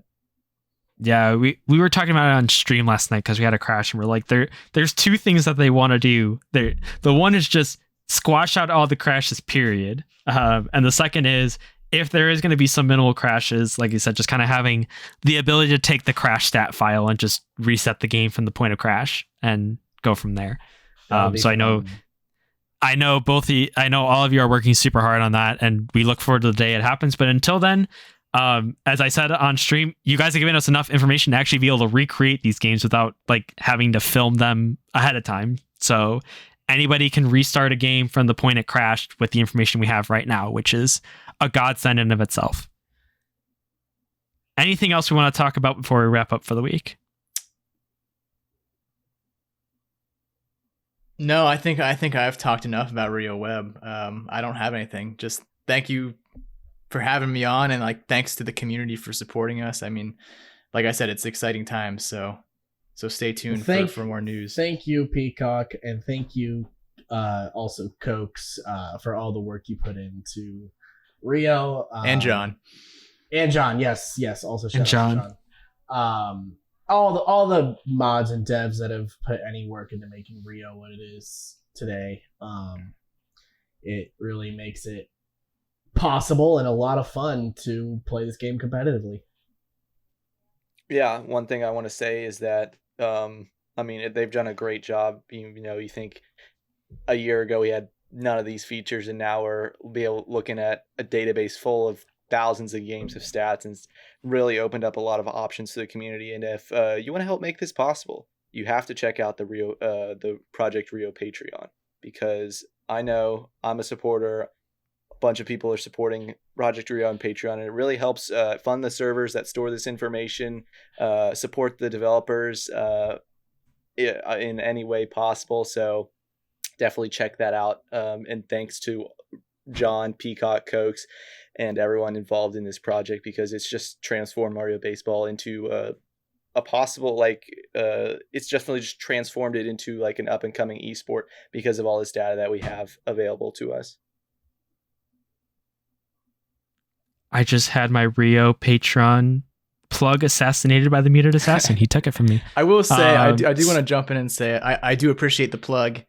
S1: Yeah, we were talking about it on stream last night because we had a crash and we're like, there's two things that they want to do. The one is just squash out all the crashes, period. And the second is, if there is going to be some minimal crashes, like you said, just kind of having the ability to take the crash stat file and just reset the game from the point of crash and go from there. So I know all of you are working super hard on that, and we look forward to the day it happens. But until then, as I said on stream, you guys have given us enough information to actually be able to recreate these games without like having to film them ahead of time. So anybody can restart a game from the point it crashed with the information we have right now, which is a godsend in of itself. Anything else we want to talk about before we wrap up for the week?
S4: No, I think I've talked enough about Rio Web. I don't have anything. Just thank you for having me on, and like thanks to the community for supporting us. I mean, like I said, it's exciting times, so stay tuned for more news.
S3: Thank you, Peacock, and thank you also Cokes for all the work you put into Rio
S4: and John.
S3: Yes, also shout out to John. All the mods and devs that have put any work into making Rio what it is today. It really makes it possible and a lot of fun to play this game competitively.
S2: Yeah, one thing I want to say is that they've done a great job. You think a year ago we had none of these features, and now we're looking at a database full of thousands of games of stats, and it's really opened up a lot of options to the community. And if you want to help make this possible, you have to check out the Project Rio Patreon, because I know I'm a supporter. A bunch of people are supporting Project Rio on Patreon, and it really helps fund the servers that store this information, support the developers in any way possible. So definitely check that out. And thanks to John, Peacock, Cokes, and everyone involved in this project, because it's just transformed Mario Baseball into a possible, it's definitely just transformed it into like an up and coming esport because of all this data that we have available to us.
S1: I just had my Rio Patron plug assassinated by the muted assassin. He took it from me.
S4: I will say, I do want to jump in and say I do appreciate the plug.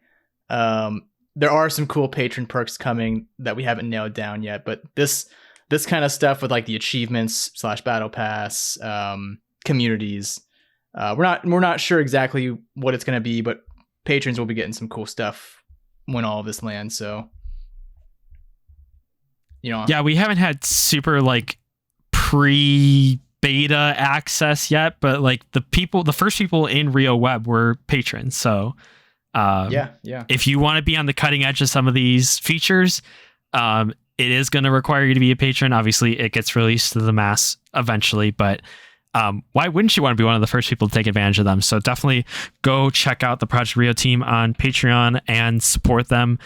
S4: There are some cool patron perks coming that we haven't nailed down yet, but this kind of stuff with like the achievements / battle pass, communities, we're not sure exactly what it's going to be, but patrons will be getting some cool stuff when all of this lands. So,
S1: yeah, we haven't had super like pre-beta access yet, but like the first people in Rio Web were patrons. So yeah. If you want to be on the cutting edge of some of these features, it is going to require you to be a patron. Obviously, it gets released to the mass eventually, but why wouldn't you want to be one of the first people to take advantage of them? So definitely go check out the Project Rio team on Patreon and support them.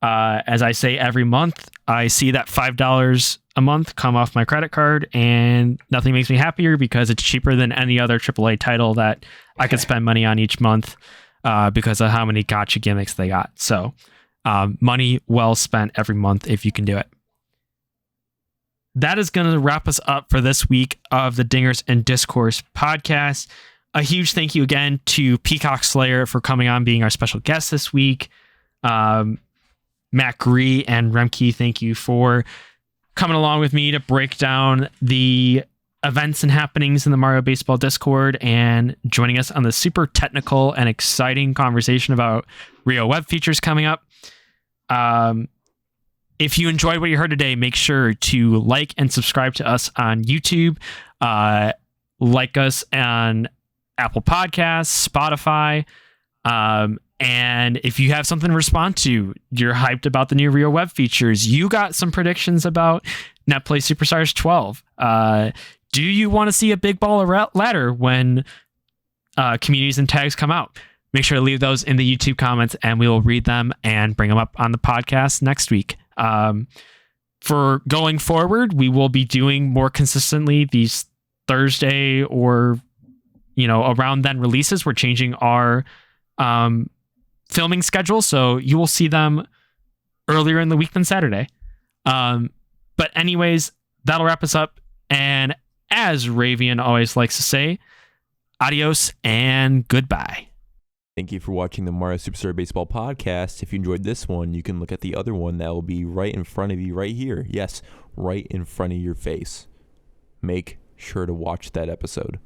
S1: As I say every month, I see that $5 a month come off my credit card, and nothing makes me happier because it's cheaper than any other AAA title that I could spend money on each month because of how many gotcha gimmicks they got. So money well spent every month if you can do it. That is going to wrap us up for this week of the Dingers and Discourse podcast. a huge thank you again to PeacockSlayer for coming on, being our special guest this week. Matt Gree and Remke, thank you for coming along with me to break down the events and happenings in the Mario Baseball Discord and joining us on the super technical and exciting conversation about Rio Web Features coming up. If you enjoyed what you heard today, make sure to like and subscribe to us on YouTube. Like us on Apple Podcasts, Spotify. And if you have something to respond to, you're hyped about the new Rio Web Features, you got some predictions about NetPlay Superstars 12. Do you want to see a big ball or ladder when communities and tags come out? Make sure to leave those in the YouTube comments and we will read them and bring them up on the podcast next week. For going forward, we will be doing more consistently these Thursday or, around then releases. We're changing our filming schedule, so you will see them earlier in the week than Saturday. But anyways, that'll wrap us up. And as Raviannn always likes to say, adios and goodbye.
S5: Thank you for watching the Mario Superstar Baseball podcast. If you enjoyed this one, you can look at the other one that will be right in front of you right here. Yes, right in front of your face. Make sure to watch that episode.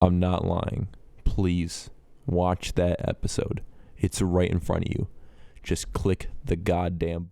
S5: I'm not lying. Please watch that episode. It's right in front of you. Just click the goddamn button.